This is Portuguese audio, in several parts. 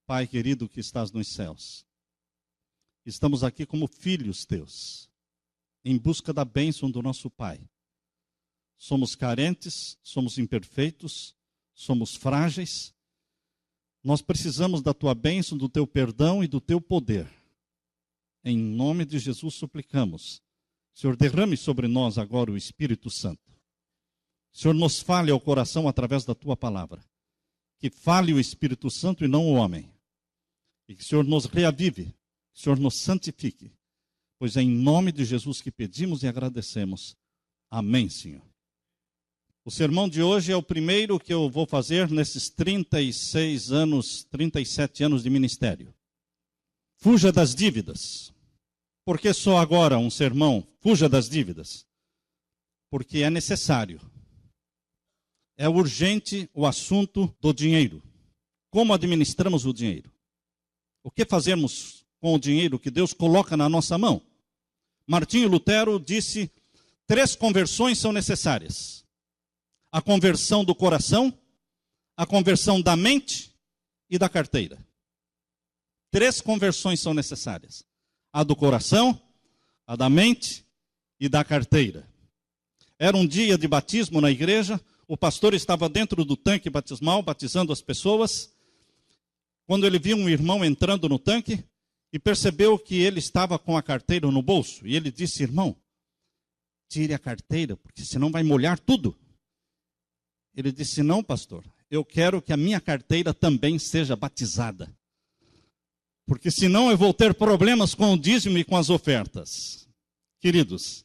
Pai querido que estás nos céus, estamos aqui como filhos teus, em busca da bênção do nosso Pai. Somos carentes, somos imperfeitos, somos frágeis. Nós precisamos da tua bênção, do teu perdão e do teu poder. Em nome de Jesus suplicamos. Senhor, derrame sobre nós agora o Espírito Santo. Senhor, nos fale ao coração através da tua palavra. Que fale o Espírito Santo e não o homem. E que o Senhor nos reavive, que o Senhor nos santifique. Pois é em nome de Jesus que pedimos e agradecemos. Amém, Senhor. O sermão de hoje é o primeiro que eu vou fazer nesses 37 anos de ministério. Fuja das dívidas. Por que só agora um sermão? Fuja das dívidas. Porque é necessário. É urgente o assunto do dinheiro. Como administramos o dinheiro? O que fazemos com o dinheiro que Deus coloca na nossa mão? Martinho Lutero disse: 3 conversões são necessárias. A conversão do coração, a conversão da mente e da carteira. 3 conversões são necessárias. A do coração, a da mente e da carteira. Era um dia de batismo na igreja. O pastor estava dentro do tanque batismal, batizando as pessoas, quando ele viu um irmão entrando no tanque e percebeu que ele estava com a carteira no bolso. E ele disse: irmão, tire a carteira, porque senão vai molhar tudo. Ele disse: não, pastor, eu quero que a minha carteira também seja batizada, porque senão eu vou ter problemas com o dízimo e com as ofertas. Queridos,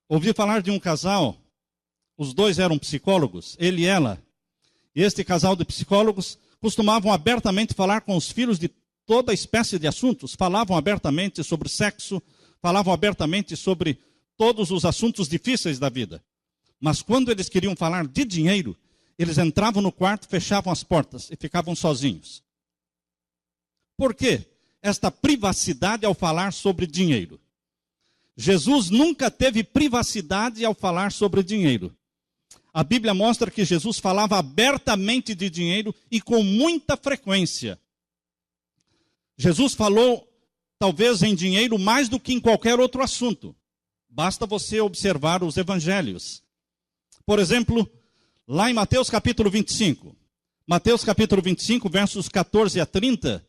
ouvi falar de um casal. Os dois eram psicólogos, ele e ela. E este casal de psicólogos costumavam abertamente falar com os filhos de toda espécie de assuntos. Falavam abertamente sobre sexo, falavam abertamente sobre todos os assuntos difíceis da vida. Mas quando eles queriam falar de dinheiro, eles entravam no quarto, fechavam as portas e ficavam sozinhos. Por quê? Esta privacidade ao falar sobre dinheiro. Jesus nunca teve privacidade ao falar sobre dinheiro. A Bíblia mostra que Jesus falava abertamente de dinheiro e com muita frequência. Jesus falou, talvez, em dinheiro mais do que em qualquer outro assunto. Basta você observar os evangelhos. Por exemplo, lá em Mateus capítulo 25. Mateus capítulo 25, versos 14 a 30.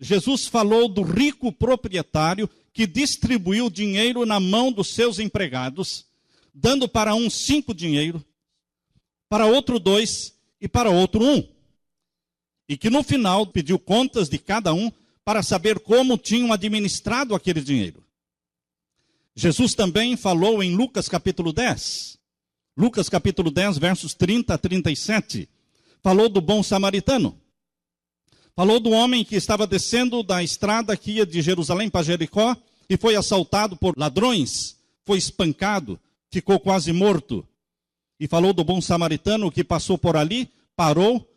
Jesus falou do rico proprietário que distribuiu dinheiro na mão dos seus empregados, dando para um 5 dinheiro, para outro 2 e para outro 1. E que no final pediu contas de cada um para saber como tinham administrado aquele dinheiro. Jesus também falou em Lucas capítulo 10. Lucas capítulo 10, versos 30 a 37. Falou do bom samaritano. Falou do homem que estava descendo da estrada que ia de Jerusalém para Jericó e foi assaltado por ladrões, foi espancado, ficou quase morto. E falou do bom samaritano que passou por ali, parou,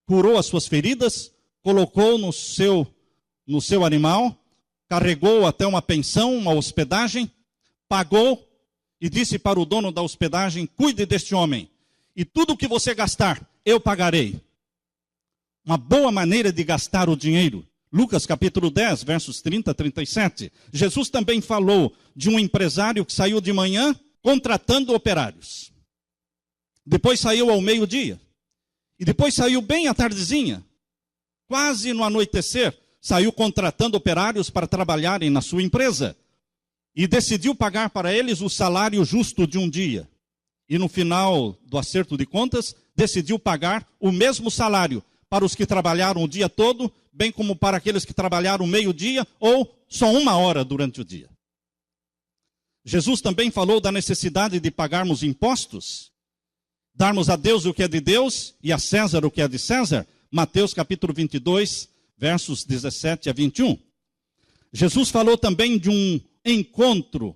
curou as suas feridas, colocou no seu animal, carregou até uma pensão, uma hospedagem, pagou e disse para o dono da hospedagem: cuide deste homem, e tudo o que você gastar, eu pagarei. Uma boa maneira de gastar o dinheiro. Lucas capítulo 10, versos 30 a 37. Jesus também falou de um empresário que saiu de manhã contratando operários. Depois saiu ao meio-dia. E depois saiu bem à tardezinha. Quase no anoitecer, saiu contratando operários para trabalharem na sua empresa. E decidiu pagar para eles o salário justo de um dia. E no final do acerto de contas, decidiu pagar o mesmo salário para os que trabalharam o dia todo, bem como para aqueles que trabalharam meio-dia ou só 1 hora durante o dia. Jesus também falou da necessidade de pagarmos impostos, darmos a Deus o que é de Deus e a César o que é de César. Mateus capítulo 22, versos 17 a 21. Jesus falou também de um encontro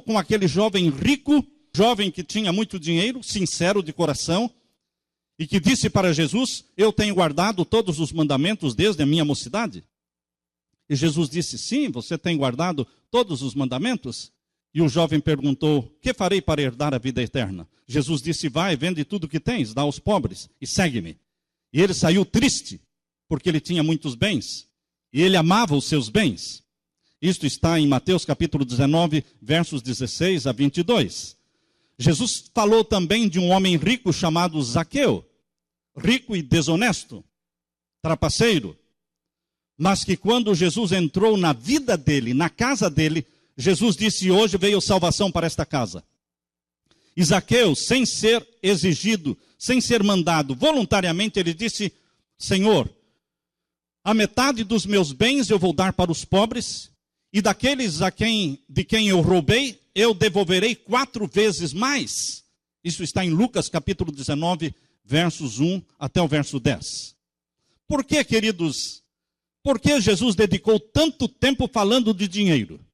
com aquele jovem rico, jovem que tinha muito dinheiro, sincero de coração, e que disse para Jesus: eu tenho guardado todos os mandamentos desde a minha mocidade. E Jesus disse: sim, você tem guardado todos os mandamentos? E o jovem perguntou: que farei para herdar a vida eterna? Jesus disse: vai, vende tudo que tens, dá aos pobres e segue-me. E ele saiu triste, porque ele tinha muitos bens, e ele amava os seus bens. Isto está em Mateus capítulo 19, versos 16 a 22. Jesus falou também de um homem rico chamado Zaqueu, rico e desonesto, trapaceiro, mas que quando Jesus entrou na vida dele, na casa dele, Jesus disse: hoje veio salvação para esta casa. E Zaqueu, sem ser exigido, sem ser mandado, voluntariamente ele disse: Senhor, a metade dos meus bens eu vou dar para os pobres, e daqueles de quem eu roubei, eu devolverei 4 vezes mais. Isso está em Lucas capítulo 19, versos 1 até o verso 10. Por que, queridos, por que Jesus dedicou tanto tempo falando de dinheiro?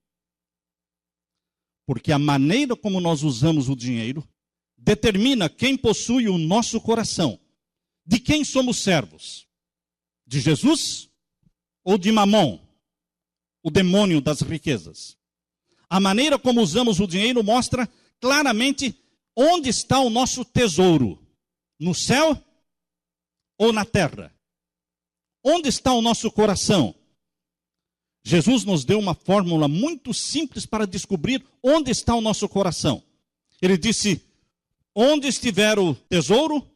Porque a maneira como nós usamos o dinheiro determina quem possui o nosso coração. De quem somos servos? De Jesus ou de Mamon, o demônio das riquezas? A maneira como usamos o dinheiro mostra claramente onde está o nosso tesouro. No céu ou na terra? Onde está o nosso coração? Jesus nos deu uma fórmula muito simples para descobrir onde está o nosso coração. Ele disse: onde estiver o tesouro,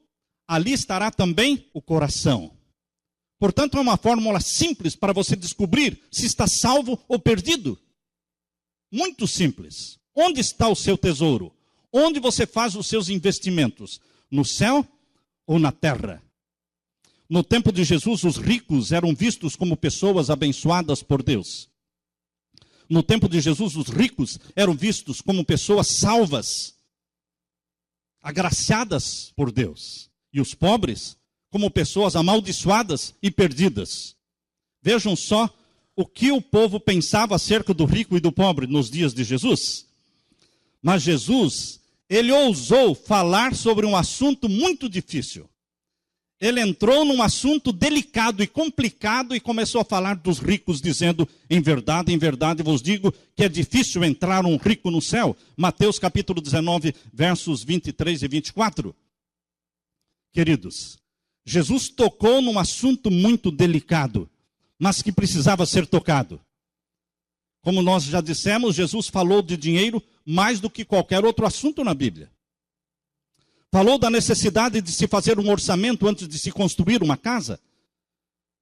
ali estará também o coração. Portanto, é uma fórmula simples para você descobrir se está salvo ou perdido. Muito simples. Onde está o seu tesouro? Onde você faz os seus investimentos? No céu ou na terra? No tempo de Jesus, os ricos eram vistos como pessoas abençoadas por Deus. No tempo de Jesus, os ricos eram vistos como pessoas salvas, agraciadas por Deus. E os pobres como pessoas amaldiçoadas e perdidas. Vejam só o que o povo pensava acerca do rico e do pobre nos dias de Jesus. Mas Jesus, ele ousou falar sobre um assunto muito difícil. Ele entrou num assunto delicado e complicado e começou a falar dos ricos, dizendo: em verdade vos digo que é difícil entrar um rico no céu. Mateus capítulo 19, versos 23 e 24. Queridos, Jesus tocou num assunto muito delicado, mas que precisava ser tocado. Como nós já dissemos, Jesus falou de dinheiro mais do que qualquer outro assunto na Bíblia. Falou da necessidade de se fazer um orçamento antes de se construir uma casa.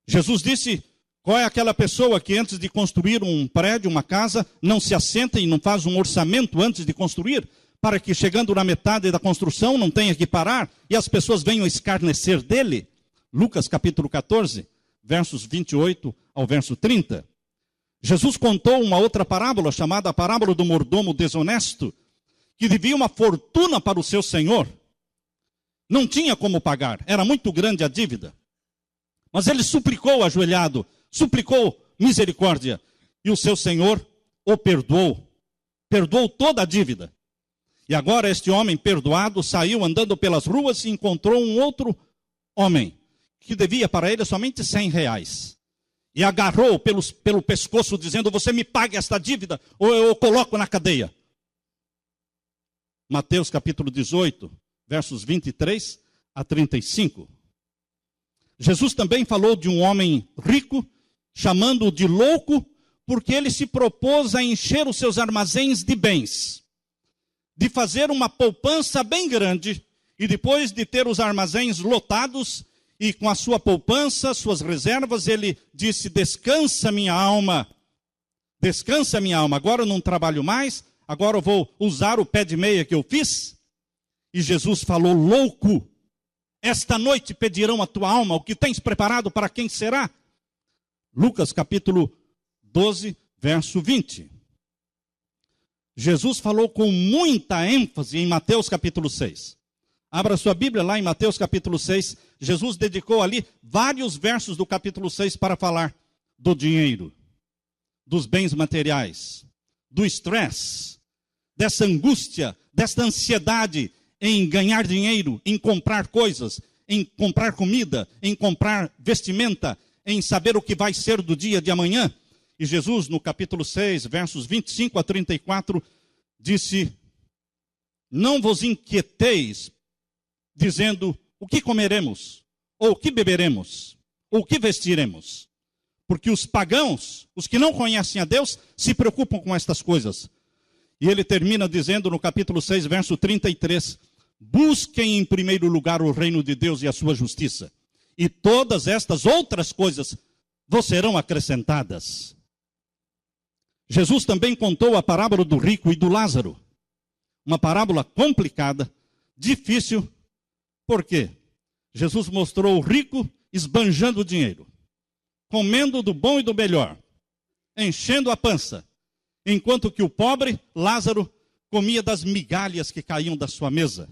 Jesus disse: qual é aquela pessoa que antes de construir um prédio, uma casa, não se assenta e não faz um orçamento antes de construir, para que chegando na metade da construção não tenha que parar e as pessoas venham escarnecer dele? Lucas capítulo 14, versos 28 ao verso 30. Jesus contou uma outra parábola, chamada a parábola do mordomo desonesto, que devia uma fortuna para o seu senhor. Não tinha como pagar, era muito grande a dívida. Mas ele suplicou ajoelhado, suplicou misericórdia, e o seu senhor o perdoou. Perdoou toda a dívida. E agora este homem perdoado saiu andando pelas ruas e encontrou um outro homem, que devia para ele somente 100 reais. E agarrou pelo pescoço, dizendo: você me pague esta dívida, ou eu o coloco na cadeia. Mateus capítulo 18, versos 23 a 35. Jesus também falou de um homem rico, chamando-o de louco, porque ele se propôs a encher os seus armazéns de bens, de fazer uma poupança bem grande, e depois de ter os armazéns lotados, e com a sua poupança, suas reservas, ele disse: descansa minha alma, agora eu não trabalho mais, agora eu vou usar o pé de meia que eu fiz. E Jesus falou: louco, esta noite pedirão a tua alma, o que tens preparado para quem será? Lucas capítulo 12, verso 20. Jesus falou com muita ênfase em Mateus capítulo 6. Abra sua Bíblia lá em Mateus capítulo 6. Jesus dedicou ali vários versos do capítulo 6 para falar do dinheiro, dos bens materiais, do estresse, dessa angústia, dessa ansiedade em ganhar dinheiro, em comprar coisas, em comprar comida, em comprar vestimenta, em saber o que vai ser do dia de amanhã. E Jesus, no capítulo 6, versos 25 a 34, disse: não vos inquieteis, dizendo: o que comeremos? Ou o que beberemos? Ou o que vestiremos? Porque os pagãos, os que não conhecem a Deus, se preocupam com estas coisas. E ele termina dizendo no capítulo 6, verso 33, busquem em primeiro lugar o reino de Deus e a sua justiça, e todas estas outras coisas vos serão acrescentadas. Jesus também contou a parábola do rico e do Lázaro. Uma parábola complicada, difícil. Por quê? Jesus mostrou o rico esbanjando o dinheiro, comendo do bom e do melhor, enchendo a pança, enquanto que o pobre, Lázaro, comia das migalhas que caíam da sua mesa.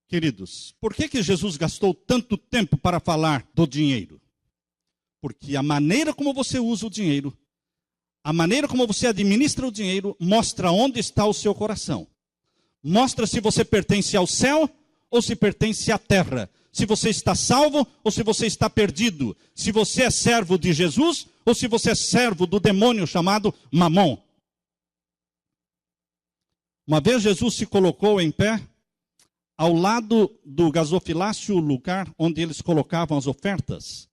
Queridos, por que Jesus gastou tanto tempo para falar do dinheiro? Porque a maneira como você usa o dinheiro, a maneira como você administra o dinheiro, mostra onde está o seu coração. Mostra se você pertence ao céu ou se pertence à terra. Se você está salvo ou se você está perdido. Se você é servo de Jesus ou se você é servo do demônio chamado Mamon. Uma vez Jesus se colocou em pé ao lado do gasofilácio, o lugar onde eles colocavam as ofertas,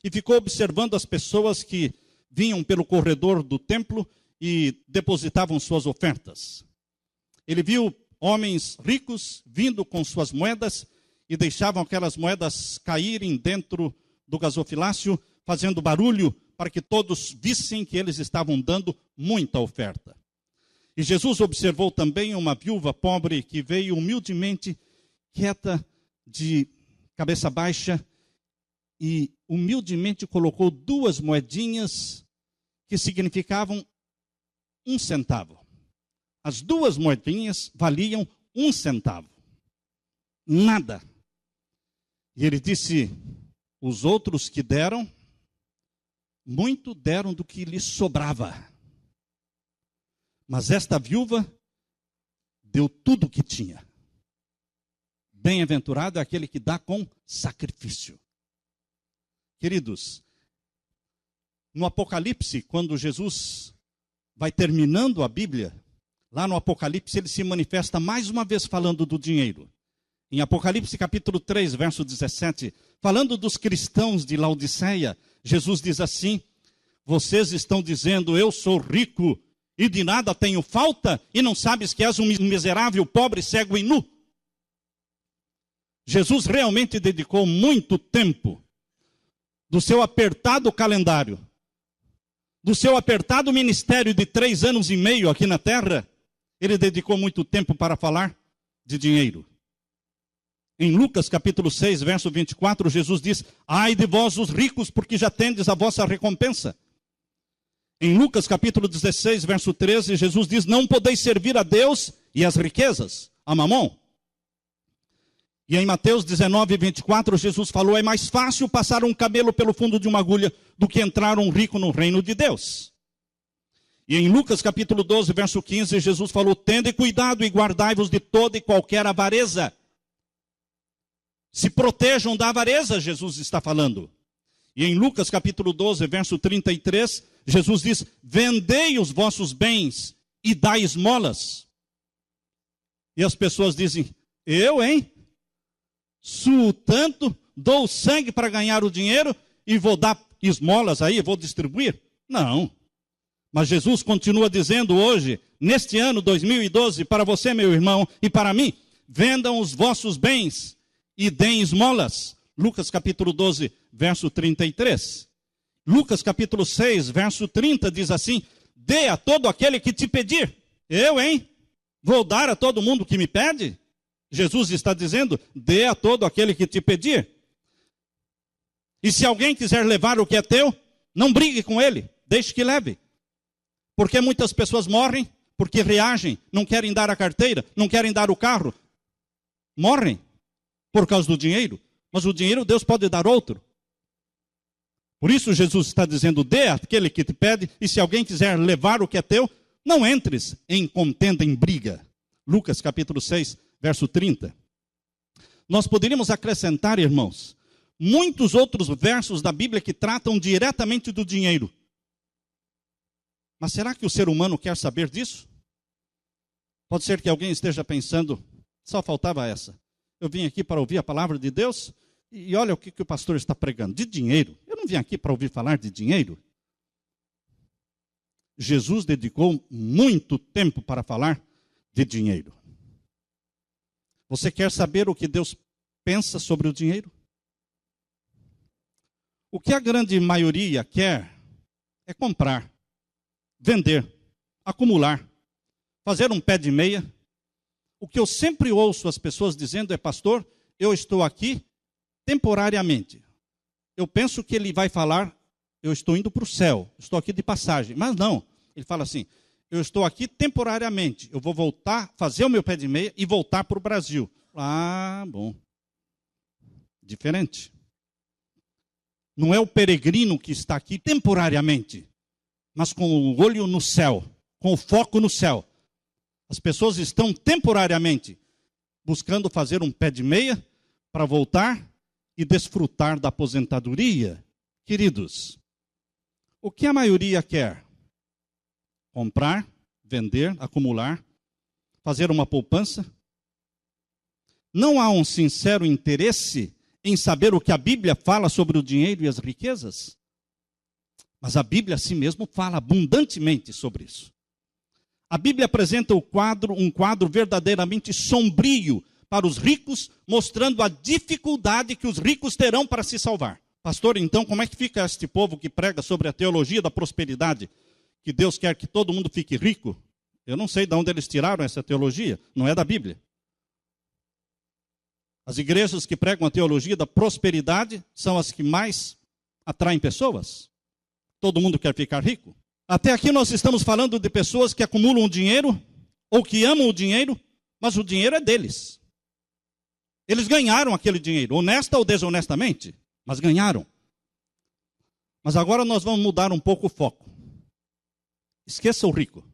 e ficou observando as pessoas que vinham pelo corredor do templo e depositavam suas ofertas. Ele viu homens ricos vindo com suas moedas e deixavam aquelas moedas caírem dentro do gasofilácio, fazendo barulho para que todos vissem que eles estavam dando muita oferta. E Jesus observou também uma viúva pobre que veio humildemente, quieta, de cabeça baixa, e humildemente colocou 2 moedinhas que significavam 1 centavo. As 2 moedinhas valiam 1 centavo. Nada. E ele disse, os outros que deram, muito deram do que lhes sobrava. Mas esta viúva deu tudo o que tinha. Bem-aventurado é aquele que dá com sacrifício. Queridos, no Apocalipse, quando Jesus vai terminando a Bíblia, lá no Apocalipse ele se manifesta mais uma vez falando do dinheiro. Em Apocalipse capítulo 3, verso 17, falando dos cristãos de Laodiceia, Jesus diz assim, vocês estão dizendo, eu sou rico e de nada tenho falta, e não sabes que és um miserável, pobre, cego e nu. Jesus realmente dedicou muito tempo do seu apertado calendário, do seu apertado ministério de 3 anos e meio aqui na terra, ele dedicou muito tempo para falar de dinheiro. Em Lucas capítulo 6, verso 24, Jesus diz, ai de vós os ricos, porque já tendes a vossa recompensa. Em Lucas capítulo 16, verso 13, Jesus diz, não podeis servir a Deus e as riquezas, a Mamon. E em Mateus 19, 24, Jesus falou, é mais fácil passar um camelo pelo fundo de uma agulha do que entrar um rico no reino de Deus. E em Lucas capítulo 12, verso 15, Jesus falou, tende cuidado e guardai-vos de toda e qualquer avareza. Se protejam da avareza, Jesus está falando. E em Lucas capítulo 12, verso 33, Jesus diz, vendei os vossos bens e dai esmolas. E as pessoas dizem, eu, hein? Suo tanto, dou sangue para ganhar o dinheiro e vou dar esmolas aí, vou distribuir? Não. Mas Jesus continua dizendo hoje, neste ano 2012, para você, meu irmão, e para mim, vendam os vossos bens e deem esmolas. Lucas capítulo 12, verso 33. Lucas capítulo 6, verso 30 diz assim, dê a todo aquele que te pedir. Eu, hein? Vou dar a todo mundo que me pede? Jesus está dizendo, dê a todo aquele que te pedir. E se alguém quiser levar o que é teu, não brigue com ele, deixe que leve. Porque muitas pessoas morrem porque reagem, não querem dar a carteira, não querem dar o carro. Morrem por causa do dinheiro, mas o dinheiro Deus pode dar outro. Por isso Jesus está dizendo, dê àquele que te pede, e se alguém quiser levar o que é teu, não entres em contenda, em briga. Lucas capítulo 6, verso 30. Nós poderíamos acrescentar, irmãos, muitos outros versos da Bíblia que tratam diretamente do dinheiro. Mas será que o ser humano quer saber disso? Pode ser que alguém esteja pensando, só faltava essa. Eu vim aqui para ouvir a palavra de Deus E olha o que o pastor está pregando, de dinheiro. Eu não vim aqui para ouvir falar de dinheiro. Jesus dedicou muito tempo para falar de dinheiro. Você quer saber o que Deus pensa sobre o dinheiro? O que a grande maioria quer é comprar, vender, acumular, fazer um pé de meia. O que eu sempre ouço as pessoas dizendo é: pastor, eu estou aqui temporariamente. Eu penso que ele vai falar: eu estou indo para o céu, estou aqui de passagem. Mas não, ele fala assim: eu estou aqui temporariamente, eu vou voltar, fazer o meu pé de meia e voltar para o Brasil. Ah, bom. Diferente. Não é o peregrino que está aqui temporariamente, mas com o olho no céu, com o foco no céu. As pessoas estão temporariamente buscando fazer um pé de meia para voltar e desfrutar da aposentadoria. Queridos, o que a maioria quer? Comprar, vender, acumular, fazer uma poupança. Não há um sincero interesse em saber o que a Bíblia fala sobre o dinheiro e as riquezas? Mas a Bíblia assim mesmo fala abundantemente sobre isso. A Bíblia apresenta um quadro verdadeiramente sombrio para os ricos, mostrando a dificuldade que os ricos terão para se salvar. Pastor, então como é que fica este povo que prega sobre a teologia da prosperidade? Que Deus quer que todo mundo fique rico? Eu não sei de onde eles tiraram essa teologia, não é da Bíblia. As igrejas que pregam a teologia da prosperidade são as que mais atraem pessoas. Todo mundo quer ficar rico. Até aqui nós estamos falando de pessoas que acumulam dinheiro ou que amam o dinheiro, mas o dinheiro é deles. Eles ganharam aquele dinheiro, honesta ou desonestamente, mas ganharam. Mas agora nós vamos mudar um pouco o foco. Esqueça o rico.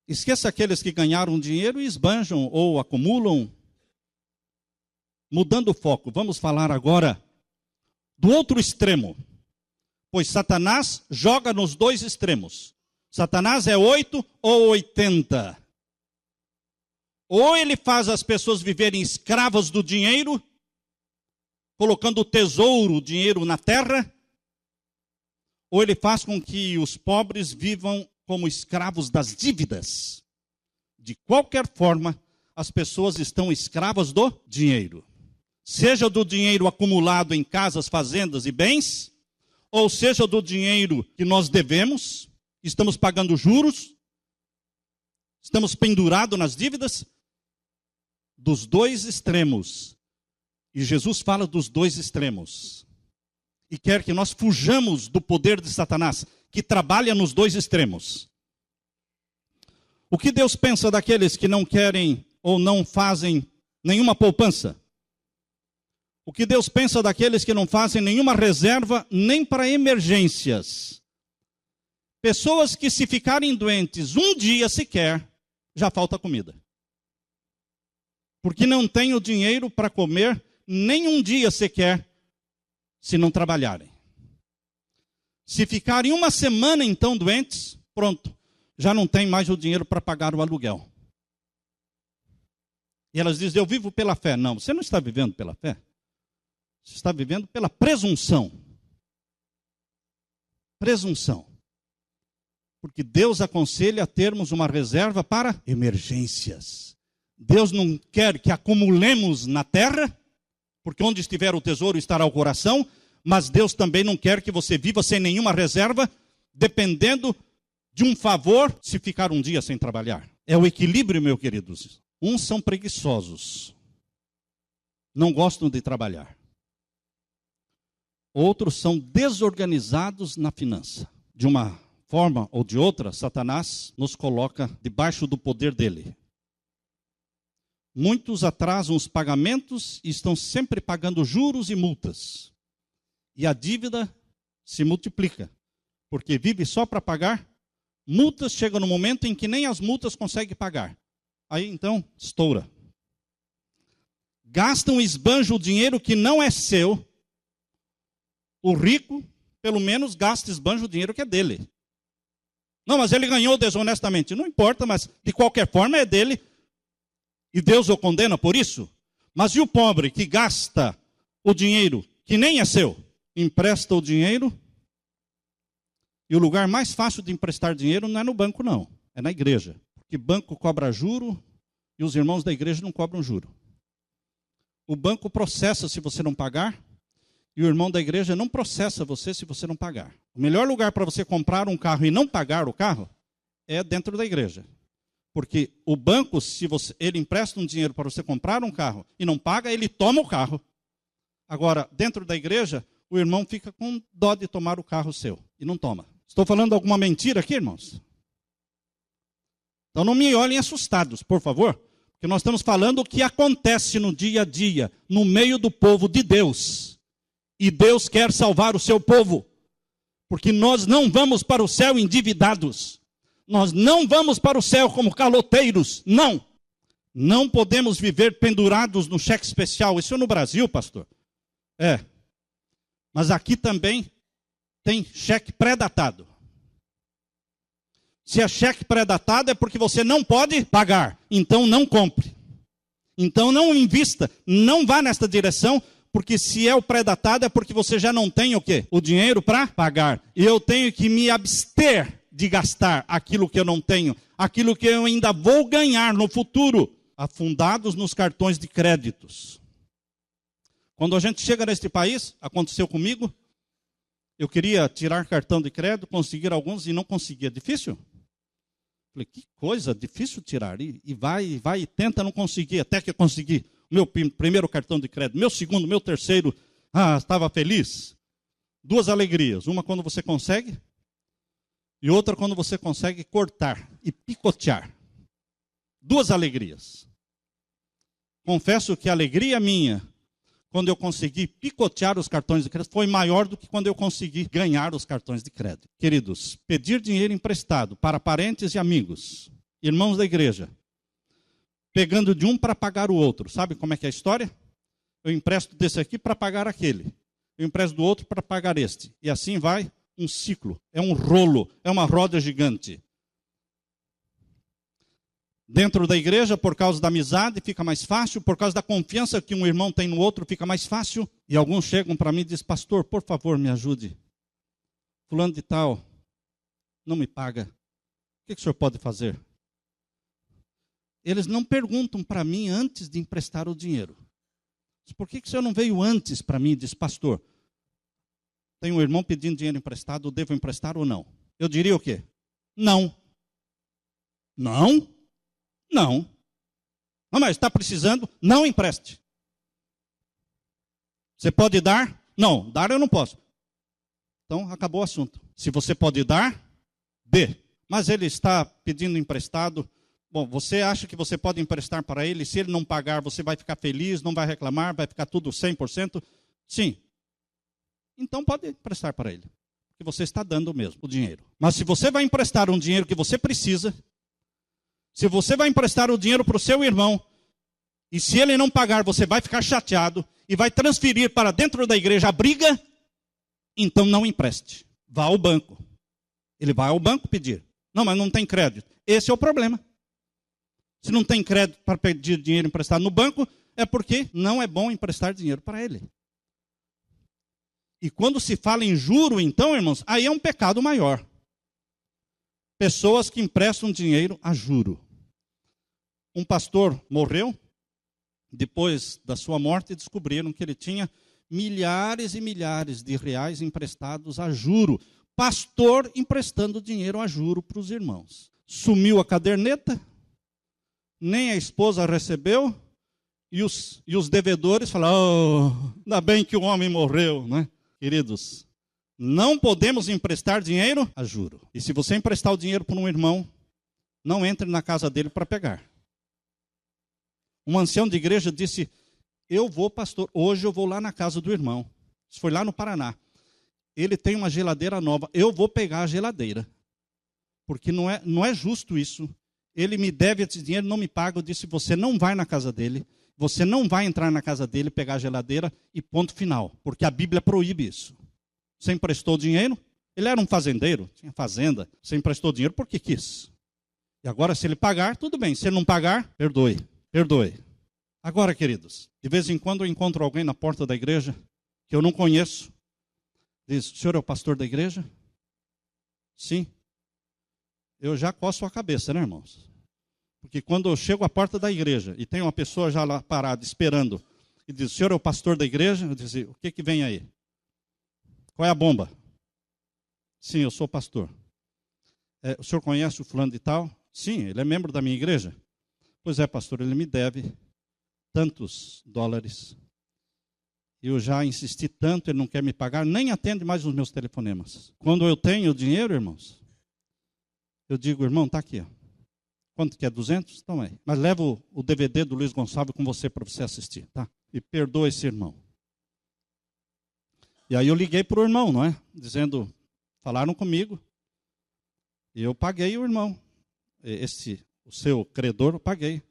Esqueça aqueles que ganharam dinheiro e esbanjam ou acumulam. Mudando o foco, vamos falar agora do outro extremo. Pois Satanás joga nos dois extremos. Satanás é 8 ou 80. Ou ele faz as pessoas viverem escravas do dinheiro, colocando o tesouro, o dinheiro na terra, ou ele faz com que os pobres vivam como escravos das dívidas. De qualquer forma, as pessoas estão escravas do dinheiro. Seja do dinheiro acumulado em casas, fazendas e bens, ou seja do dinheiro que nós devemos, estamos pagando juros, estamos pendurados nas dívidas, dos dois extremos. E Jesus fala dos dois extremos. E quer que nós fujamos do poder de Satanás, que trabalha nos dois extremos. O que Deus pensa daqueles que não querem ou não fazem nenhuma poupança? O que Deus pensa daqueles que não fazem nenhuma reserva nem para emergências? Pessoas que se ficarem doentes um dia sequer, já falta comida. Porque não têm o dinheiro para comer nem um dia sequer, se não trabalharem. Se ficarem uma semana então doentes, pronto, já não tem mais o dinheiro para pagar o aluguel. E elas dizem: eu vivo pela fé. Não, você não está vivendo pela fé. Você está vivendo pela presunção. Presunção. Porque Deus aconselha a termos uma reserva para emergências. Deus não quer que acumulemos na terra, porque onde estiver o tesouro estará o coração, mas Deus também não quer que você viva sem nenhuma reserva, dependendo de um favor se ficar um dia sem trabalhar. É o equilíbrio, meus queridos. Uns são preguiçosos, não gostam de trabalhar. Outros são desorganizados na finança. De uma forma ou de outra, Satanás nos coloca debaixo do poder dele. Muitos atrasam os pagamentos e estão sempre pagando juros e multas. E a dívida se multiplica, porque vive só para pagar. Multas chegam no momento em que nem as multas conseguem pagar. Aí então, estoura. Gastam e esbanjam o dinheiro que não é seu. O rico, pelo menos, gasta e esbanja o dinheiro que é dele. Não, mas ele ganhou desonestamente. Não importa, mas de qualquer forma é dele. E Deus o condena por isso. Mas e o pobre que gasta o dinheiro que nem é seu, empresta o dinheiro, e o lugar mais fácil de emprestar dinheiro não é no banco, não, é na igreja. Porque banco cobra juro e os irmãos da igreja não cobram juro. O banco processa se você não pagar, e o irmão da igreja não processa você se você não pagar. O melhor lugar para você comprar um carro e não pagar o carro é dentro da igreja. Porque o banco, se ele empresta um dinheiro para você comprar um carro e não paga, ele toma o carro. Agora, dentro da igreja, o irmão fica com dó de tomar o carro seu e não toma. Estou falando alguma mentira aqui, irmãos? Então não me olhem assustados, por favor, porque nós estamos falando o que acontece no dia a dia, no meio do povo de Deus. E Deus quer salvar o seu povo, porque nós não vamos para o céu endividados. Nós não vamos para o céu como caloteiros, não. Não podemos viver pendurados no cheque especial. Isso é no Brasil, pastor. É. Mas aqui também tem cheque pré-datado. Se é cheque pré-datado é porque você não pode pagar. Então não compre. Então não invista. Não vá nesta direção, porque se é o pré-datado é porque você já não tem o quê? O dinheiro para pagar. E eu tenho que me abster de gastar aquilo que eu não tenho, aquilo que eu ainda vou ganhar no futuro, afundados nos cartões de créditos. Quando a gente chega neste país, aconteceu comigo, eu queria tirar cartão de crédito, conseguir alguns e não conseguia. Difícil? Falei, que coisa, difícil tirar. E vai, e tenta não conseguir, até que eu consegui. Meu primeiro cartão de crédito, meu segundo, meu terceiro. Estava feliz. Duas alegrias. Uma quando você consegue, e outra quando você consegue cortar e picotear. Duas alegrias. Confesso que a alegria minha, quando eu consegui picotear os cartões de crédito, foi maior do que quando eu consegui ganhar os cartões de crédito. Queridos, pedir dinheiro emprestado para parentes e amigos, irmãos da igreja, pegando de um para pagar o outro. Sabe como é que é a história? Eu empresto desse aqui para pagar aquele. Eu empresto do outro para pagar este. E assim vai um ciclo, é um rolo, é uma roda gigante. Dentro da igreja, por causa da amizade, fica mais fácil. Por causa da confiança que um irmão tem no outro, fica mais fácil. E alguns chegam para mim e dizem, pastor, por favor, me ajude. Fulano de tal não me paga. O que o senhor pode fazer? Eles não perguntam para mim antes de emprestar o dinheiro. Por que o senhor não veio antes para mim e disse, pastor, tem um irmão pedindo dinheiro emprestado, devo emprestar ou não? Eu diria o quê? Não. Não? Não. Não, mas está precisando? Não empreste. Você pode dar? Não, dar eu não posso. Então, acabou o assunto. Se você pode dar, dê. Mas ele está pedindo emprestado. Bom, você acha que você pode emprestar para ele? Se ele não pagar, você vai ficar feliz, não vai reclamar, vai ficar tudo 100%? Sim. Então pode emprestar para ele. Porque você está dando mesmo o dinheiro. Mas se você vai emprestar um dinheiro que você precisa, se você vai emprestar o dinheiro para o seu irmão, e se ele não pagar, você vai ficar chateado e vai transferir para dentro da igreja a briga, então não empreste. Vá ao banco. Ele vai ao banco pedir. Não, mas não tem crédito. Esse é o problema. Se não tem crédito para pedir dinheiro emprestado no banco, é porque não é bom emprestar dinheiro para ele. E quando se fala em juro, então, irmãos, aí é um pecado maior. Pessoas que emprestam dinheiro a juro. Um pastor morreu, depois da sua morte descobriram que ele tinha milhares e milhares de reais emprestados a juro. Pastor emprestando dinheiro a juro para os irmãos. Sumiu a caderneta, nem a esposa recebeu, e os devedores falaram, ainda bem que o homem morreu, né? Queridos, não podemos emprestar dinheiro a juro. E se você emprestar o dinheiro para um irmão, não entre na casa dele para pegar. Um ancião de igreja disse, eu vou, pastor, hoje eu vou lá na casa do irmão. Isso foi lá no Paraná. Ele tem uma geladeira nova, eu vou pegar a geladeira. Porque não é justo isso. Ele me deve esse dinheiro, não me paga. Eu disse, você não vai na casa dele, você não vai entrar na casa dele, pegar a geladeira e ponto final. Porque a Bíblia proíbe isso. Você emprestou dinheiro, ele era um fazendeiro, tinha fazenda. Você emprestou dinheiro porque quis. E agora se ele pagar, tudo bem. Se ele não pagar, perdoe. Perdoe. Agora, queridos, de vez em quando eu encontro alguém na porta da igreja que eu não conheço. Diz, o senhor é o pastor da igreja? Sim. Eu já coço a cabeça, né, irmãos? Porque quando eu chego à porta da igreja e tem uma pessoa já lá parada, esperando, e diz, o senhor é o pastor da igreja? Eu digo, o que vem aí? Qual é a bomba? Sim, eu sou pastor. O senhor conhece o fulano de tal? Sim, ele é membro da minha igreja. Pois é, pastor, ele me deve tantos dólares. Eu já insisti tanto, ele não quer me pagar, nem atende mais os meus telefonemas. Quando eu tenho dinheiro, irmãos, eu digo, irmão, está aqui. Ó. Quanto que é? 200? Toma aí. Mas leva o DVD do Luiz Gonçalves com você para você assistir, tá? E perdoa esse irmão. E aí eu liguei para o irmão, não é? Dizendo, falaram comigo. E eu paguei o irmão. O seu credor, eu paguei.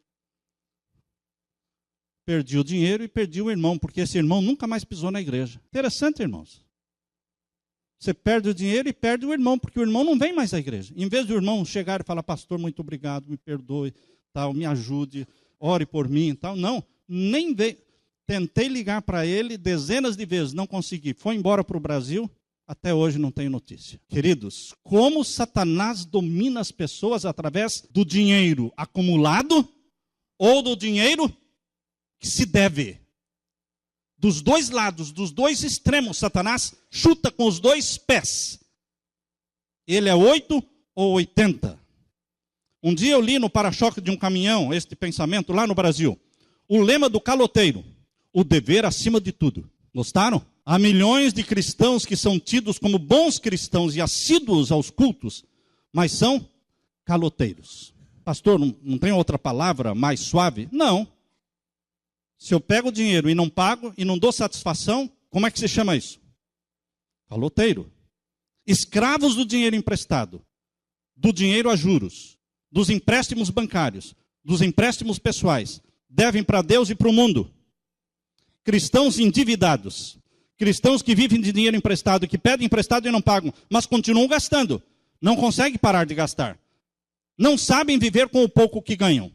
Perdi o dinheiro e perdi o irmão, porque esse irmão nunca mais pisou na igreja. Interessante, irmãos. Você perde o dinheiro e perde o irmão, porque o irmão não vem mais à igreja. Em vez do irmão chegar e falar, pastor, muito obrigado, me perdoe, tal, me ajude, ore por mim, tal. Não, nem veio. Tentei ligar para ele dezenas de vezes, não consegui. Foi embora para o Brasil, até hoje não tenho notícia. Queridos, como Satanás domina as pessoas através do dinheiro acumulado ou do dinheiro que se deve. Dos dois lados, dos dois extremos, Satanás chuta com os dois pés. Ele é 8 ou 80. Um dia eu li no para-choque de um caminhão este pensamento lá no Brasil. O lema do caloteiro, o dever acima de tudo. Gostaram? Há milhões de cristãos que são tidos como bons cristãos e assíduos aos cultos, mas são caloteiros. Pastor, não tem outra palavra mais suave? Não. Se eu pego o dinheiro e não pago e não dou satisfação, como é que se chama isso? Caloteiro. Escravos do dinheiro emprestado, do dinheiro a juros, dos empréstimos bancários, dos empréstimos pessoais, devem para Deus e para o mundo. Cristãos endividados, cristãos que vivem de dinheiro emprestado, que pedem emprestado e não pagam, mas continuam gastando, não conseguem parar de gastar, não sabem viver com o pouco que ganham.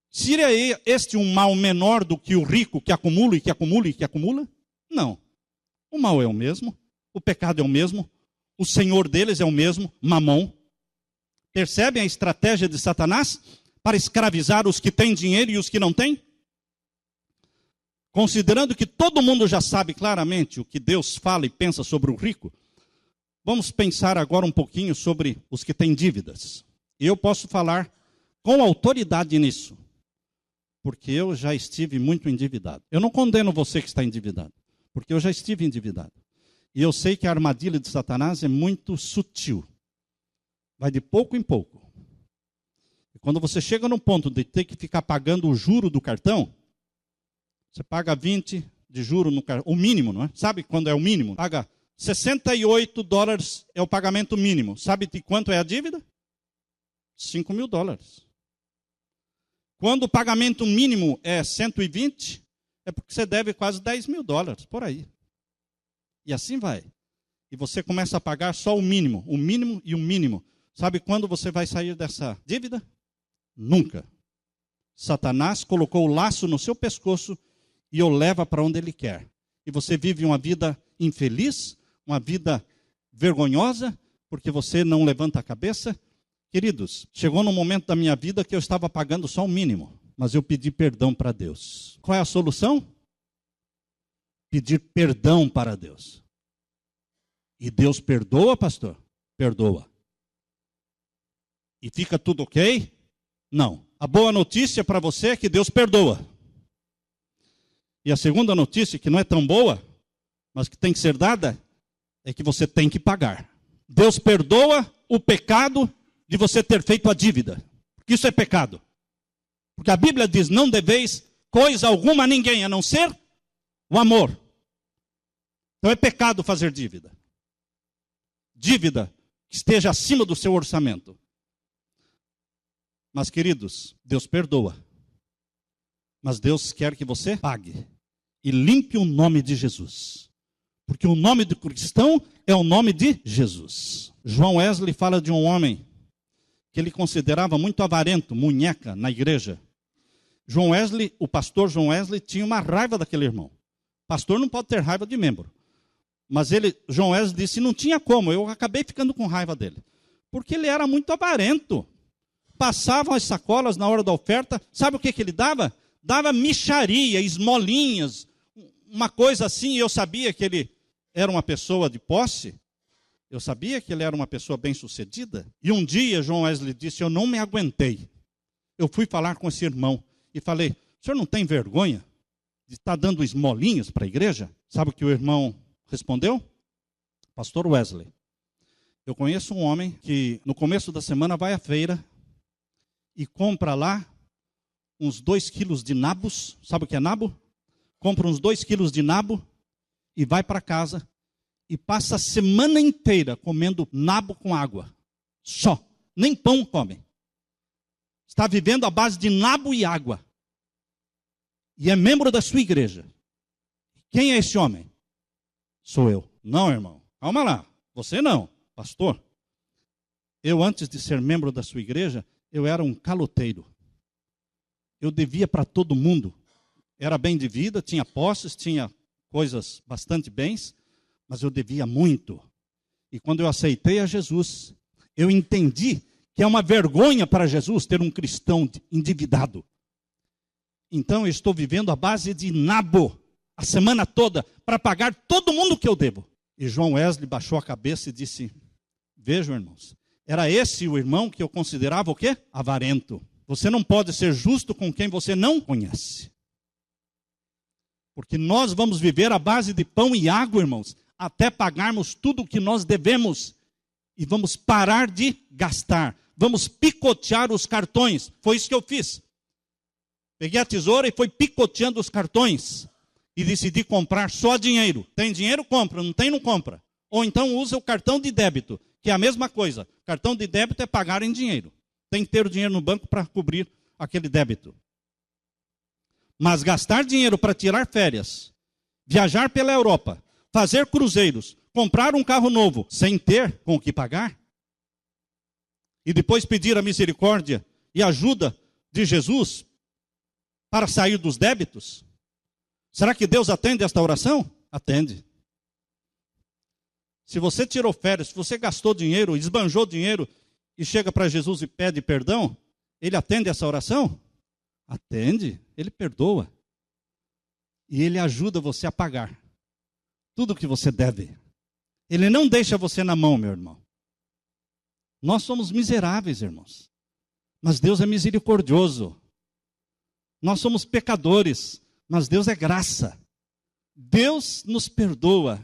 Seria este um mal menor do que o rico que acumula e que acumula e que acumula? Não. O mal é o mesmo, o pecado é o mesmo, o senhor deles é o mesmo, Mamon. Percebem a estratégia de Satanás para escravizar os que têm dinheiro e os que não têm? Considerando que todo mundo já sabe claramente o que Deus fala e pensa sobre o rico, vamos pensar agora um pouquinho sobre os que têm dívidas. E eu posso falar com autoridade nisso, porque eu já estive muito endividado. Eu não condeno você que está endividado, porque eu já estive endividado. E eu sei que a armadilha de Satanás é muito sutil. Vai de pouco em pouco. E quando você chega no ponto de ter que ficar pagando o juro do cartão, você paga 20 de juro no cartão, o mínimo, não é? Sabe quando é o mínimo? Paga $68 é o pagamento mínimo. Sabe de quanto é a dívida? $5.000. Quando o pagamento mínimo é 120, é porque você deve quase $10.000, por aí. E assim vai. E você começa a pagar só o mínimo e o mínimo. Sabe quando você vai sair dessa dívida? Nunca. Satanás colocou o laço no seu pescoço e o leva para onde ele quer. E você vive uma vida infeliz, uma vida vergonhosa, porque você não levanta a cabeça. Queridos, chegou num momento da minha vida que eu estava pagando só o mínimo, mas eu pedi perdão para Deus. Qual é a solução? Pedir perdão para Deus. E Deus perdoa, pastor? Perdoa. E fica tudo ok? Não. A boa notícia para você é que Deus perdoa. E a segunda notícia, que não é tão boa, mas que tem que ser dada, é que você tem que pagar. Deus perdoa o pecado de você ter feito a dívida. Porque isso é pecado. Porque a Bíblia diz, não deveis coisa alguma a ninguém, a não ser o amor. Então é pecado fazer dívida. Dívida que esteja acima do seu orçamento. Mas, queridos, Deus perdoa. Mas Deus quer que você pague. E limpe o nome de Jesus. Porque o nome do cristão é o nome de Jesus. João Wesley fala de um homem que ele considerava muito avarento, munheca, na igreja. João Wesley, o pastor João Wesley, tinha uma raiva daquele irmão. Pastor não pode ter raiva de membro. Mas João Wesley disse, não tinha como, eu acabei ficando com raiva dele. Porque ele era muito avarento. Passavam as sacolas na hora da oferta, sabe o que ele dava? Dava mixaria, esmolinhas, uma coisa assim, e eu sabia que ele era uma pessoa de posse, eu sabia que ele era uma pessoa bem-sucedida. E um dia João Wesley disse, eu não me aguentei. Eu fui falar com esse irmão e falei, o senhor não tem vergonha de estar dando esmolinhas para a igreja? Sabe o que o irmão respondeu? Pastor Wesley, eu conheço um homem que no começo da semana vai à feira e compra lá uns 2 quilos de nabos. Sabe o que é nabo? Compra uns 2 quilos de nabo e vai para casa e passa a semana inteira comendo nabo com água. Só. Nem pão come. Está vivendo à base de nabo e água. E é membro da sua igreja. Quem é esse homem? Sou eu. Não, irmão. Calma lá. Você não. Pastor, eu antes de ser membro da sua igreja, eu era um caloteiro. Eu devia para todo mundo. Era bem de vida, tinha posses, tinha coisas, bastante bens, mas eu devia muito. E quando eu aceitei a Jesus, eu entendi que é uma vergonha para Jesus ter um cristão endividado. Então eu estou vivendo à base de nabo, a semana toda, para pagar todo mundo que eu devo. E João Wesley baixou a cabeça e disse, vejam, irmãos, era esse o irmão que eu considerava o quê? Avarento. Você não pode ser justo com quem você não conhece. Porque nós vamos viver à base de pão e água, irmãos, até pagarmos tudo o que nós devemos. E vamos parar de gastar. Vamos picotear os cartões. Foi isso que eu fiz. Peguei a tesoura e fui picoteando os cartões. E decidi comprar só dinheiro. Tem dinheiro? Compra. Não tem? Não compra. Ou então usa o cartão de débito, que é a mesma coisa. Cartão de débito é pagar em dinheiro. Tem que ter o dinheiro no banco para cobrir aquele débito. Mas gastar dinheiro para tirar férias, viajar pela Europa, fazer cruzeiros, comprar um carro novo, sem ter com o que pagar, e depois pedir a misericórdia e ajuda de Jesus para sair dos débitos, será que Deus atende esta oração? Atende. Se você tirou férias, se você gastou dinheiro, esbanjou dinheiro, e chega para Jesus e pede perdão, ele atende essa oração? Atende, ele perdoa. E ele ajuda você a pagar tudo o que você deve. Ele não deixa você na mão, meu irmão. Nós somos miseráveis, irmãos. Mas Deus é misericordioso. Nós somos pecadores, mas Deus é graça. Deus nos perdoa.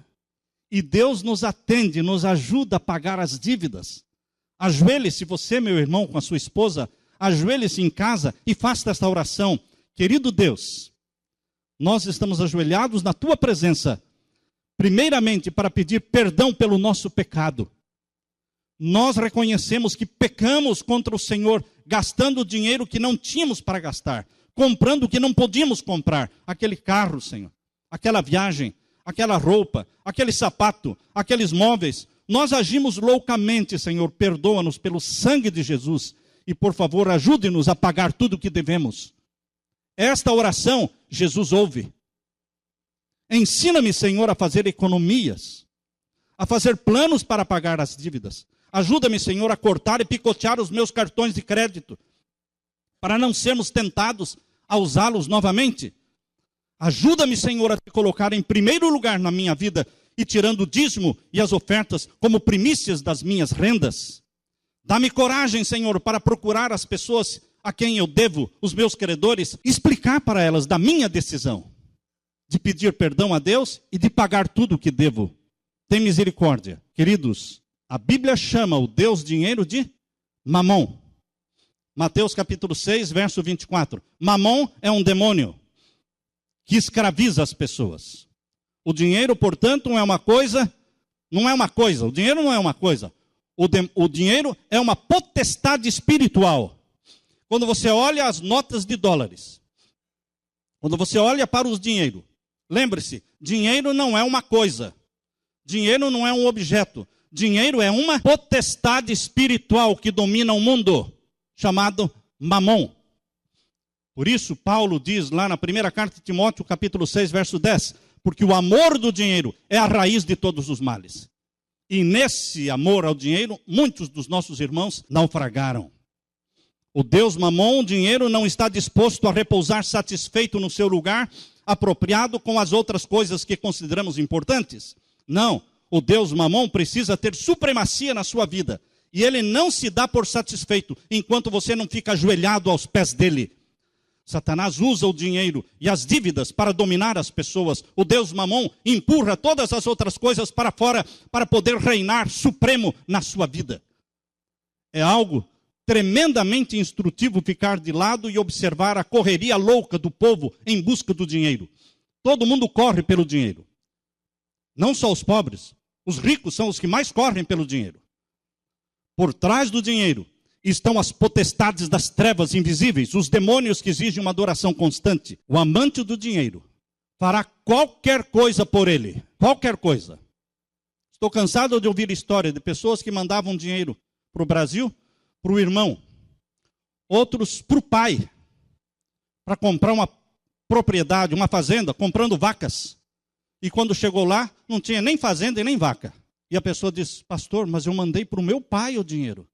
E Deus nos atende, nos ajuda a pagar as dívidas. Ajoelhe-se você, meu irmão, com a sua esposa, ajoelhe-se em casa e faça esta oração. Querido Deus, nós estamos ajoelhados na tua presença, primeiramente para pedir perdão pelo nosso pecado. Nós reconhecemos que pecamos contra o Senhor, gastando dinheiro que não tínhamos para gastar, comprando o que não podíamos comprar, aquele carro, Senhor, aquela viagem, aquela roupa, aquele sapato, aqueles móveis. Nós agimos loucamente, Senhor, perdoa-nos pelo sangue de Jesus e, por favor, ajude-nos a pagar tudo o que devemos. Esta oração, Jesus ouve. Ensina-me, Senhor, a fazer economias, a fazer planos para pagar as dívidas. Ajuda-me, Senhor, a cortar e picotear os meus cartões de crédito, para não sermos tentados a usá-los novamente. Ajuda-me, Senhor, a te colocar em primeiro lugar na minha vida, e tirando o dízimo e as ofertas como primícias das minhas rendas. Dá-me coragem, Senhor, para procurar as pessoas a quem eu devo, os meus credores, explicar para elas da minha decisão de pedir perdão a Deus e de pagar tudo o que devo. Tem misericórdia. Queridos, a Bíblia chama o Deus dinheiro de Mamon. Mateus capítulo 6, verso 24. Mamon é um demônio que escraviza as pessoas. O dinheiro, portanto, não é uma coisa. O dinheiro não é uma coisa. O dinheiro é uma potestade espiritual. Quando você olha as notas de dólares, quando você olha para os dinheiros, lembre-se, dinheiro não é uma coisa. Dinheiro não é um objeto. Dinheiro é uma potestade espiritual que domina o mundo, chamado Mamon. Por isso, Paulo diz lá na primeira carta de Timóteo, capítulo 6, verso 10, porque o amor do dinheiro é a raiz de todos os males. E nesse amor ao dinheiro, muitos dos nossos irmãos naufragaram. O Deus Mamon, o dinheiro, não está disposto a repousar satisfeito no seu lugar apropriado com as outras coisas que consideramos importantes. Não, o Deus Mamon precisa ter supremacia na sua vida. E ele não se dá por satisfeito enquanto você não fica ajoelhado aos pés dele. Satanás usa o dinheiro e as dívidas para dominar as pessoas. O Deus Mamon empurra todas as outras coisas para fora para poder reinar supremo na sua vida. É algo tremendamente instrutivo ficar de lado e observar a correria louca do povo em busca do dinheiro. Todo mundo corre pelo dinheiro. Não só os pobres. Os ricos são os que mais correm pelo dinheiro. Por trás do dinheiro estão as potestades das trevas invisíveis, os demônios que exigem uma adoração constante. O amante do dinheiro fará qualquer coisa por ele. Qualquer coisa. Estou cansado de ouvir história de pessoas que mandavam dinheiro para o Brasil, para o irmão, outros para o pai, para comprar uma propriedade, uma fazenda, comprando vacas. E quando chegou lá, não tinha nem fazenda e nem vaca. E a pessoa diz, pastor, mas eu mandei para o meu pai o dinheiro.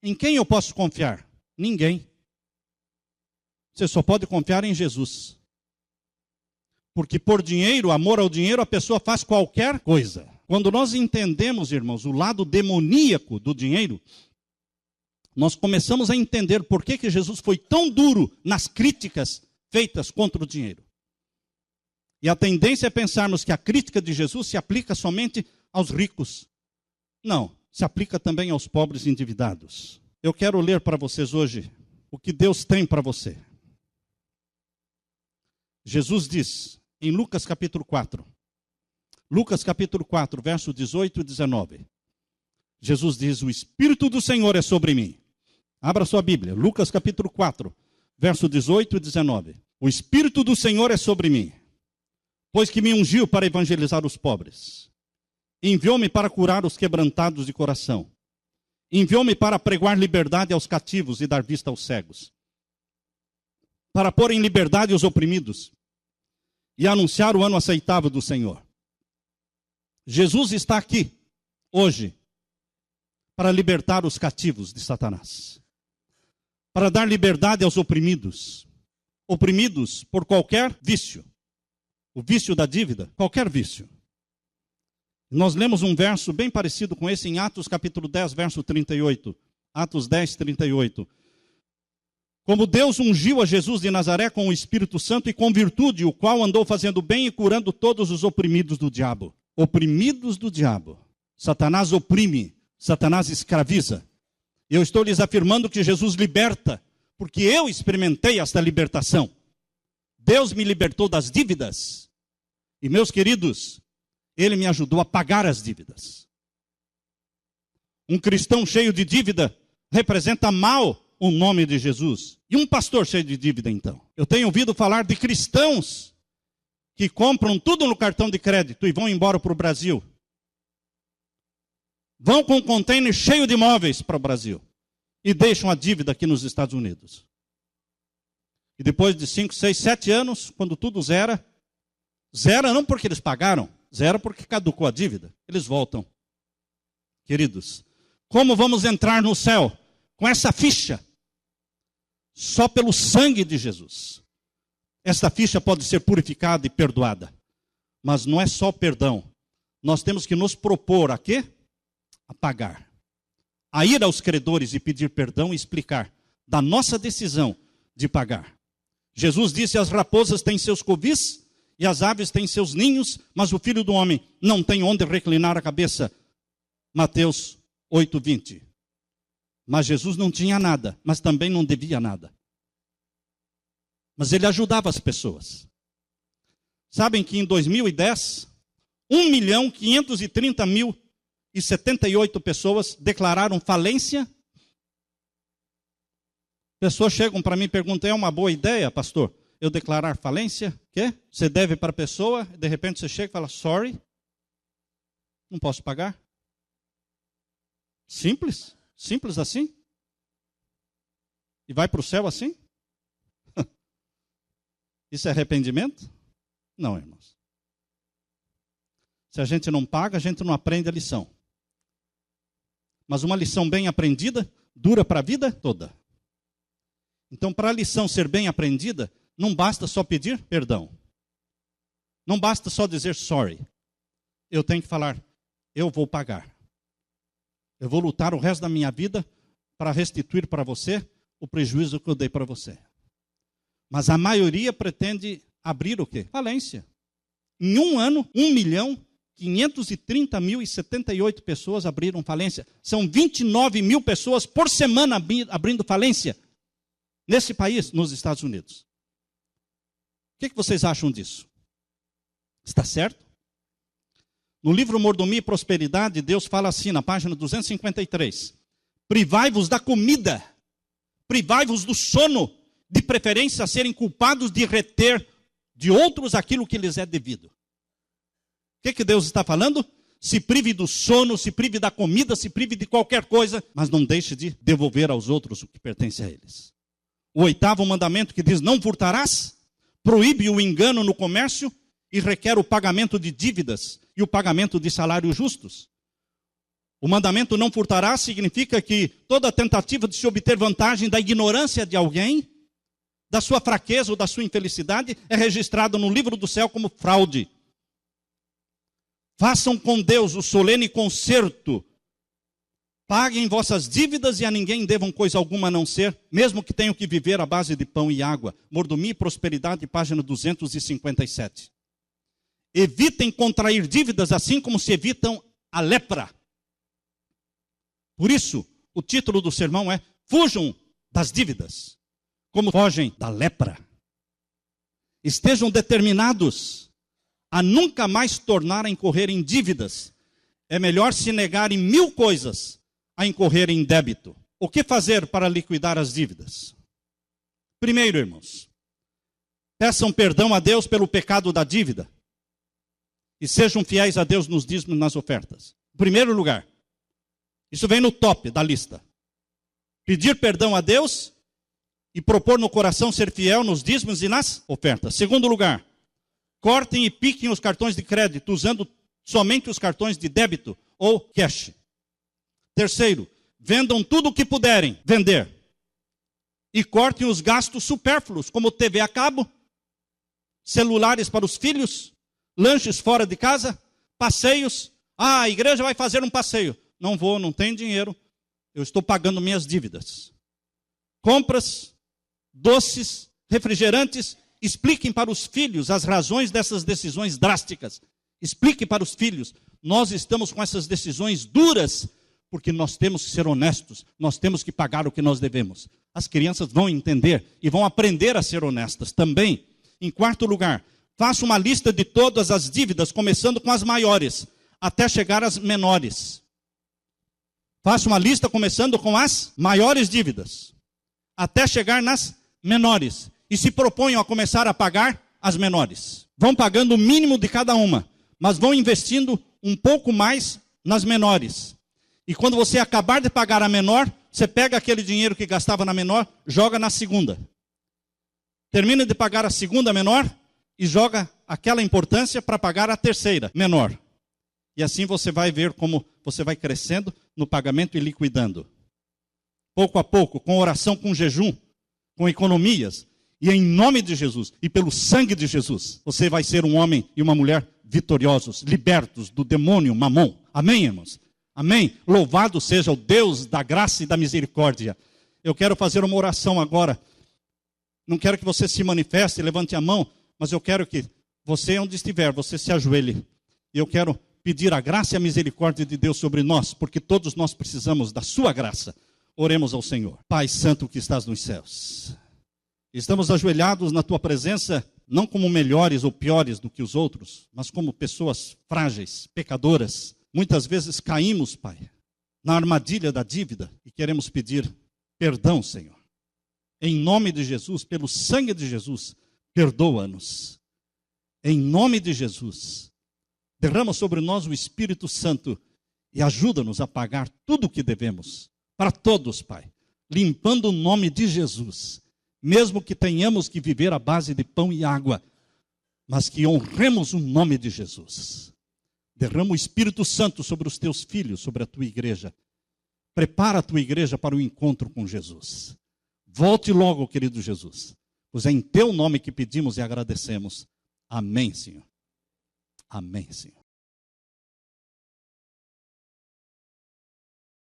Em quem eu posso confiar? Ninguém. Você só pode confiar em Jesus. Porque por dinheiro, amor ao dinheiro, a pessoa faz qualquer coisa. Quando nós entendemos, irmãos, o lado demoníaco do dinheiro, nós começamos a entender por que Jesus foi tão duro nas críticas feitas contra o dinheiro. E a tendência é pensarmos que a crítica de Jesus se aplica somente aos ricos. Não, se aplica também aos pobres endividados. Eu quero ler para vocês hoje o que Deus tem para você. Jesus diz em Lucas capítulo 4. Lucas capítulo 4, verso 18 e 19. Jesus diz, o Espírito do Senhor é sobre mim. Abra sua Bíblia, Lucas capítulo 4, verso 18 e 19. O Espírito do Senhor é sobre mim, pois que me ungiu para evangelizar os pobres. Enviou-me para curar os quebrantados de coração. Enviou-me para pregoar liberdade aos cativos e dar vista aos cegos. Para pôr em liberdade os oprimidos e anunciar o ano aceitável do Senhor. Jesus está aqui, hoje, para libertar os cativos de Satanás. Para dar liberdade aos oprimidos. Oprimidos por qualquer vício. O vício da dívida, qualquer vício. Nós lemos um verso bem parecido com esse em Atos capítulo 10, verso 38. Atos 10, 38. Como Deus ungiu a Jesus de Nazaré com o Espírito Santo e com virtude, o qual andou fazendo bem e curando todos os oprimidos do diabo. Oprimidos do diabo. Satanás oprime, Satanás escraviza. Eu estou lhes afirmando que Jesus liberta, porque eu experimentei esta libertação. Deus me libertou das dívidas. E meus queridos, Ele me ajudou a pagar as dívidas. Um cristão cheio de dívida representa mal o nome de Jesus. E um pastor cheio de dívida, então? Eu tenho ouvido falar de cristãos que compram tudo no cartão de crédito e vão embora para o Brasil. Vão com um container cheio de imóveis para o Brasil. E deixam a dívida aqui nos Estados Unidos. E depois de 5, 6, 7 anos, quando tudo zera não porque eles pagaram, zera porque caducou a dívida. Eles voltam. Queridos, como vamos entrar no céu com essa ficha? Só pelo sangue de Jesus. Esta ficha pode ser purificada e perdoada. Mas não é só perdão. Nós temos que nos propor a quê? A pagar. A ir aos credores e pedir perdão e explicar da nossa decisão de pagar. Jesus disse, as raposas têm seus covis e as aves têm seus ninhos, mas o Filho do Homem não tem onde reclinar a cabeça. Mateus 8:20. Mas Jesus não tinha nada, mas também não devia nada. Mas ele ajudava as pessoas. Sabem que em 2010, 1.530.078 pessoas declararam falência? Pessoas chegam para mim e perguntam, é uma boa ideia, pastor, eu declarar falência? Quê? Você deve para a pessoa, de repente você chega e fala, sorry, não posso pagar. Simples? Simples assim? E vai para o céu assim? Isso é arrependimento? Não, irmãos. Se a gente não paga, a gente não aprende a lição. Mas uma lição bem aprendida dura para a vida toda. Então, para a lição ser bem aprendida, não basta só pedir perdão. Não basta só dizer sorry. Eu tenho que falar, eu vou pagar. Eu vou lutar o resto da minha vida para restituir para você o prejuízo que eu dei para você. Mas a maioria pretende abrir o quê? Falência. Em um ano, 1.530.078 pessoas abriram falência. São 29 mil pessoas por semana abrindo falência nesse país, nos Estados Unidos. O que vocês acham disso? Está certo? No livro Mordomia e Prosperidade, Deus fala assim, na página 253. Privai-vos da comida, privai-vos do sono, de preferência a serem culpados de reter de outros aquilo que lhes é devido. O que Deus está falando? Se prive do sono, se prive da comida, se prive de qualquer coisa, mas não deixe de devolver aos outros o que pertence a eles. O 8º mandamento que diz, não furtarás, proíbe o engano no comércio e requer o pagamento de dívidas e o pagamento de salários justos. O mandamento não furtarás significa que toda tentativa de se obter vantagem da ignorância de alguém, da sua fraqueza ou da sua infelicidade, é registrada no livro do céu como fraude. Façam com Deus o solene concerto. Paguem vossas dívidas e a ninguém devam coisa alguma a não ser, mesmo que tenham que viver à base de pão e água. Mordomia e Prosperidade, página 257. Evitem contrair dívidas assim como se evitam a lepra. Por isso, o título do sermão é Fujam das dívidas, como fogem da lepra. Estejam determinados a nunca mais tornar a incorrer em dívidas. É melhor se negar em 1000 coisas a incorrer em débito. O que fazer para liquidar as dívidas? Primeiro, irmãos, peçam perdão a Deus pelo pecado da dívida e sejam fiéis a Deus nos dízimos e nas ofertas. Em primeiro lugar, isso vem no top da lista. Pedir perdão a Deus e propor no coração ser fiel nos dízimos e nas ofertas. Segundo lugar, cortem e piquem os cartões de crédito usando somente os cartões de débito ou cash. Terceiro, vendam tudo o que puderem vender. E cortem os gastos supérfluos, como TV a cabo, celulares para os filhos, lanches fora de casa, passeios. Ah, a igreja vai fazer um passeio. Não vou, não tenho dinheiro. Eu estou pagando minhas dívidas. Compras, doces, refrigerantes. Expliquem para os filhos as razões dessas decisões drásticas. Explique para os filhos. Nós estamos com essas decisões duras porque nós temos que ser honestos. Nós temos que pagar o que nós devemos. As crianças vão entender e vão aprender a ser honestas também. Em quarto lugar, faça uma lista de todas as dívidas, começando com as maiores, até chegar às menores. Faça uma lista começando com as maiores dívidas, até chegar nas menores. E se proponham a começar a pagar as menores. Vão pagando o mínimo de cada uma, mas vão investindo um pouco mais nas menores. E quando você acabar de pagar a menor, você pega aquele dinheiro que gastava na menor, joga na segunda. Termina de pagar a segunda menor e joga aquela importância para pagar a terceira menor. E assim você vai ver como você vai crescendo no pagamento e liquidando. Pouco a pouco, com oração, com jejum, com economias. E em nome de Jesus e pelo sangue de Jesus, você vai ser um homem e uma mulher vitoriosos, libertos do demônio Mamon. Amém, irmãos? Amém? Louvado seja o Deus da graça e da misericórdia. Eu quero fazer uma oração agora. Não quero que você se manifeste, levante a mão, mas eu quero que você, onde estiver, você se ajoelhe. E eu quero pedir a graça e a misericórdia de Deus sobre nós, porque todos nós precisamos da sua graça. Oremos ao Senhor. Pai Santo que estás nos céus, estamos ajoelhados na tua presença, não como melhores ou piores do que os outros, mas como pessoas frágeis, pecadoras. Muitas vezes caímos, Pai, na armadilha da dívida e queremos pedir perdão, Senhor. Em nome de Jesus, pelo sangue de Jesus, perdoa-nos. Em nome de Jesus, derrama sobre nós o Espírito Santo e ajuda-nos a pagar tudo o que devemos, para todos, Pai, limpando o nome de Jesus. mesmo que tenhamos que viver à base de pão e água, mas que honremos o nome de Jesus. Derrama o Espírito Santo sobre os teus filhos, sobre a tua igreja. Prepara a tua igreja para o encontro com Jesus. Volte logo, querido Jesus, pois é em teu nome que pedimos e agradecemos. Amém, Senhor. Amém, Senhor.